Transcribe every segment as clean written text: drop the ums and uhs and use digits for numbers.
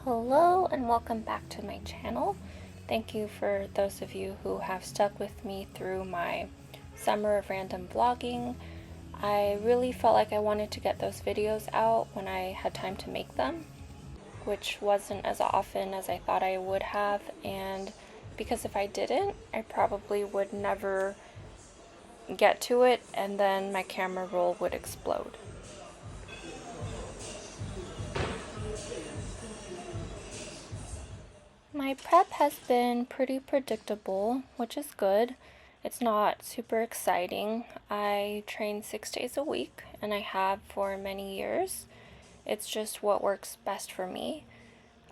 Hello and welcome back to my channel. Thank you for those of you who have stuck with me through my summer of random vlogging. I really felt like I wanted to get those videos out when I had time to make them, which wasn't as often as I thought I would have, and because if I didn't, I probably would never get to it and then my camera roll would explode. My prep has been pretty predictable, which is good. It's not super exciting. I train 6 days a week, and I have for many years. It's just what works best for me.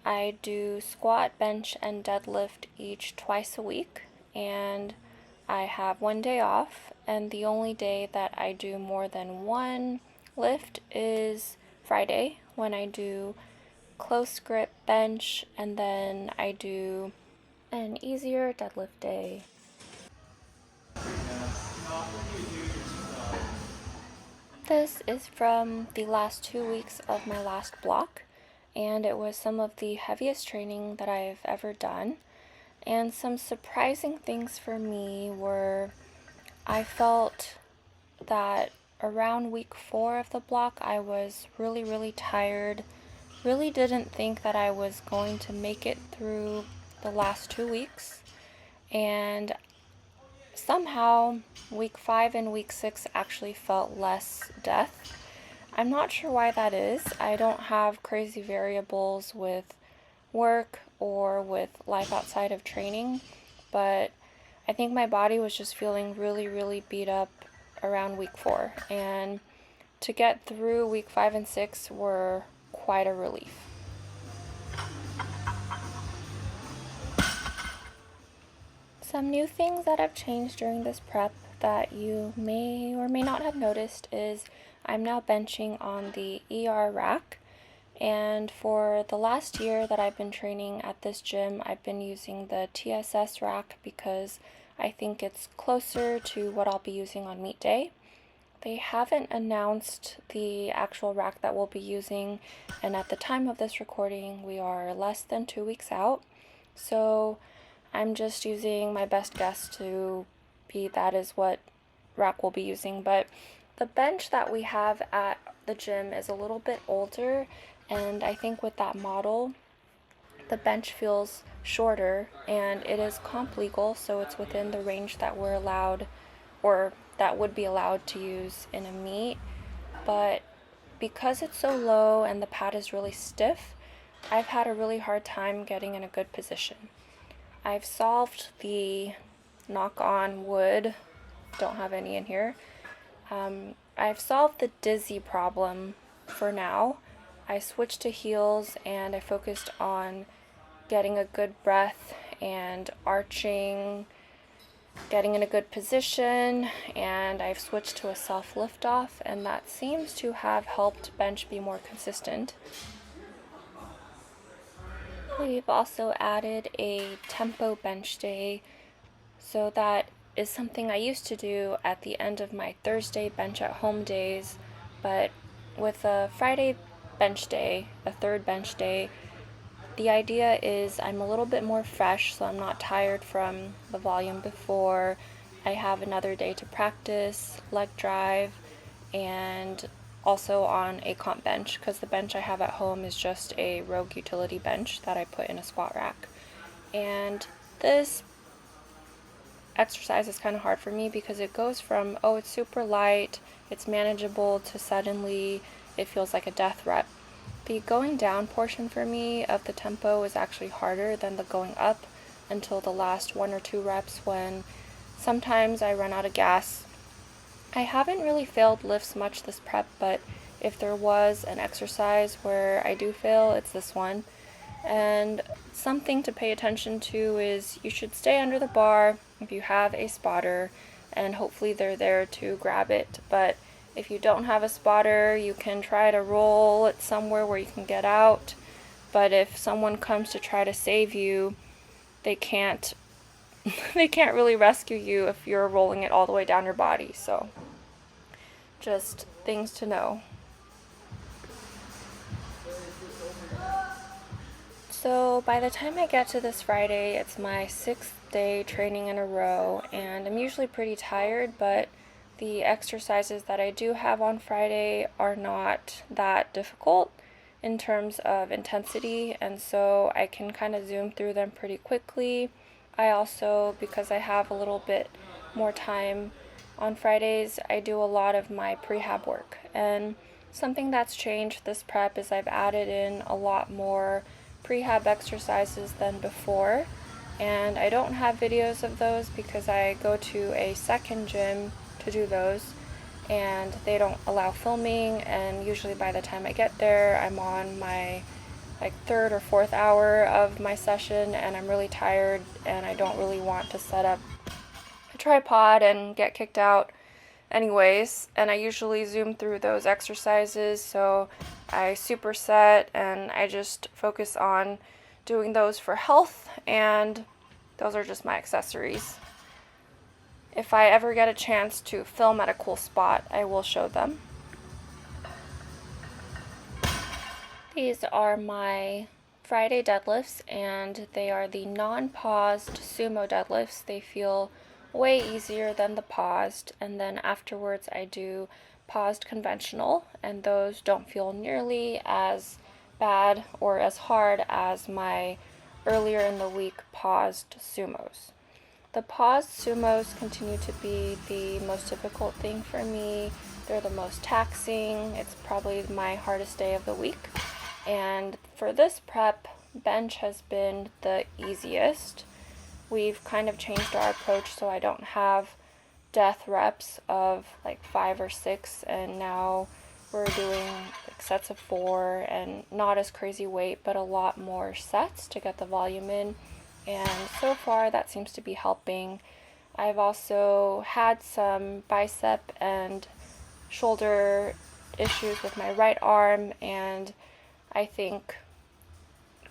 I do squat, bench, and deadlift each twice a week, and I have one day off, and the only day that I do more than one lift is Friday, when I do close grip bench, and then I do an easier deadlift day. This is from the last 2 weeks of my last block, and it was some of the heaviest training that I've ever done. And some surprising things for me were, I felt that around week 4 of the block I was really tired. Really didn't think that I was going to make it through the last 2 weeks, and somehow week 5 and week 6 actually felt less death. I'm not sure why that is. I don't have crazy variables with work or with life outside of training, but I think my body was just feeling really beat up around week 4, and to get through week 5 and 6 were quite a relief. Some new things that have changed during this prep that you may or may not have noticed is I'm now benching on the ER rack, and for the last year that I've been training at this gym, I've been using the TSS rack because I think it's closer to what I'll be using on meet day. They haven't announced the actual rack that we'll be using, and at the time of this recording we are less than 2 weeks out, so I'm just using my best guess to be that is what rack we'll be using. But the bench that we have at the gym is a little bit older, and I think with that model the bench feels shorter, and it is comp legal, so it's within the range that we're allowed, or that would be allowed to use in a meet. But because it's so low and the pad is really stiff, I've had a really hard time getting in a good position. I've solved the knock on wood, don't have any in here. I've solved the dizzy problem for now. I switched to heels and I focused on getting a good breath and arching, getting in a good position, and I've switched to a self lift off, and that seems to have helped bench be more consistent. We've also added a tempo bench day, so that is something I used to do at the end of my Thursday bench at home days, but with a Friday bench day, a third bench day, the idea is I'm a little bit more fresh, so I'm not tired from the volume before. I have another day to practice, leg drive, and also on a comp bench, because the bench I have at home is just a rogue utility bench that I put in a squat rack. And this exercise is kind of hard for me because it goes from, oh, it's super light, it's manageable, to suddenly it feels like a death rep. The going down portion for me of the tempo is actually harder than the going up until the last 1 or 2 reps, when sometimes I run out of gas. I haven't really failed lifts much this prep, but if there was an exercise where I do fail, it's this one. And something to pay attention to is you should stay under the bar if you have a spotter, and hopefully they're there to grab it. But if you don't have a spotter, you can try to roll it somewhere where you can get out. But if someone comes to try to save you, they can't really rescue you if you're rolling it all the way down your body. So just things to know. So by the time I get to this Friday, it's my 6th day training in a row, and I'm usually pretty tired, but the exercises that I do have on Friday are not that difficult in terms of intensity, and so I can kind of zoom through them pretty quickly. I also, because I have a little bit more time on Fridays, I do a lot of my prehab work. And something that's changed this prep is I've added in a lot more prehab exercises than before. And I don't have videos of those because I go to a second gym to do those, and they don't allow filming, and usually by the time I get there, I'm on my third or fourth hour of my session, and I'm really tired, and I don't really want to set up a tripod and get kicked out anyways. And I usually zoom through those exercises, so I superset and I just focus on doing those for health, and those are just my accessories. If I ever get a chance to film at a cool spot, I will show them. These are my Friday deadlifts, and they are the non-paused sumo deadlifts. They feel way easier than the paused, and then afterwards I do paused conventional, and those don't feel nearly as bad or as hard as my earlier in the week paused sumos. The paused sumos continue to be the most difficult thing for me. They're the most taxing. It's probably my hardest day of the week. And for this prep, bench has been the easiest. We've kind of changed our approach so I don't have death reps of 5 or 6, and now we're doing sets of 4 and not as crazy weight, but a lot more sets to get the volume in. And so far that seems to be helping. I've also had some bicep and shoulder issues with my right arm, and I think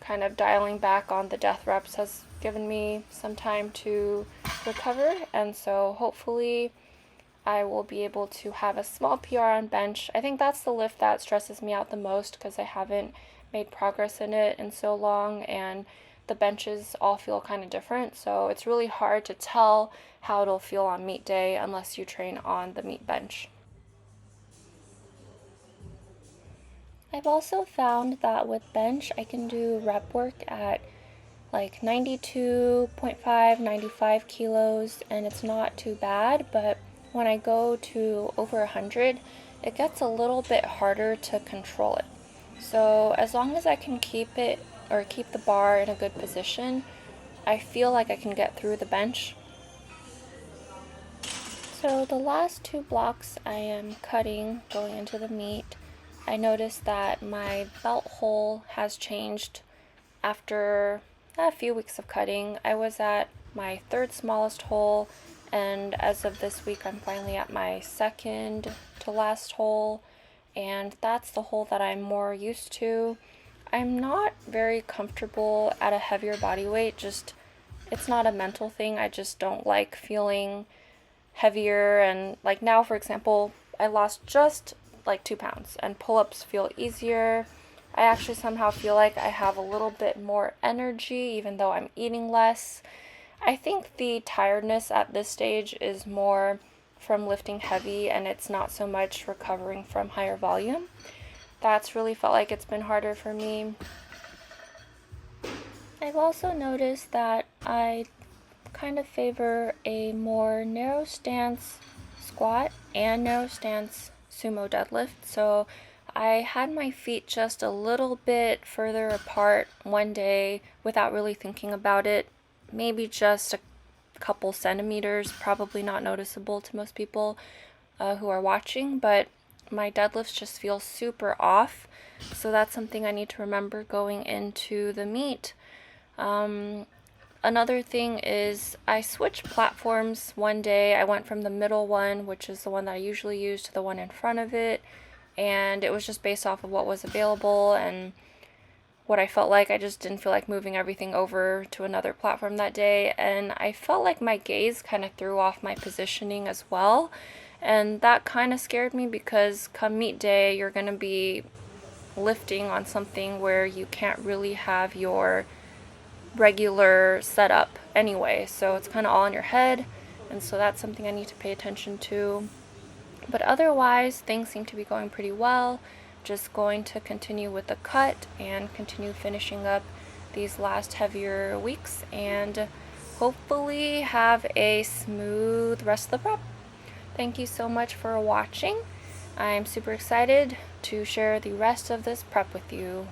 kind of dialing back on the death reps has given me some time to recover, and so hopefully I will be able to have a small PR on bench. I think that's the lift that stresses me out the most because I haven't made progress in it in so long, and the benches all feel kind of different, so it's really hard to tell how it'll feel on meet day unless you train on the meet bench. I've also found that with bench I can do rep work at 92.5, 95 kilos, and it's not too bad, but when I go to over 100, it gets a little bit harder to control it. So as long as I can keep the bar in a good position, I feel like I can get through the bench. So the last 2 blocks I am cutting going into the meet, I noticed that my belt hole has changed after a few weeks of cutting. I was at my 3rd smallest hole, and as of this week I'm finally at my 2nd to last hole, and that's the hole that I'm more used to. I'm not very comfortable at a heavier body weight, it's not a mental thing. I just don't like feeling heavier, and now, for example, I lost just 2 pounds, and pull-ups feel easier. I actually somehow feel like I have a little bit more energy even though I'm eating less. I think the tiredness at this stage is more from lifting heavy, and it's not so much recovering from higher volume. That's really felt like it's been harder for me. I've also noticed that I kind of favor a more narrow stance squat and narrow stance sumo deadlift. So I had my feet just a little bit further apart one day without really thinking about it. Maybe just a couple centimeters, probably not noticeable to most people who are watching, but my deadlifts just feel super off. So that's something I need to remember going into the meet. Another thing is I switched platforms one day. I went from the middle one, which is the one that I usually use, to the one in front of it, and it was just based off of what was available and what I felt like. I just didn't feel like moving everything over to another platform that day, and I felt like my gaze kind of threw off my positioning as well, and that kind of scared me because come meet day you're going to be lifting on something where you can't really have your regular setup anyway. So it's kind of all in your head, and so that's something I need to pay attention to. But otherwise, things seem to be going pretty well. Just going to continue with the cut and continue finishing up these last heavier weeks and hopefully have a smooth rest of the prep. Thank you so much for watching. I'm super excited to share the rest of this prep with you.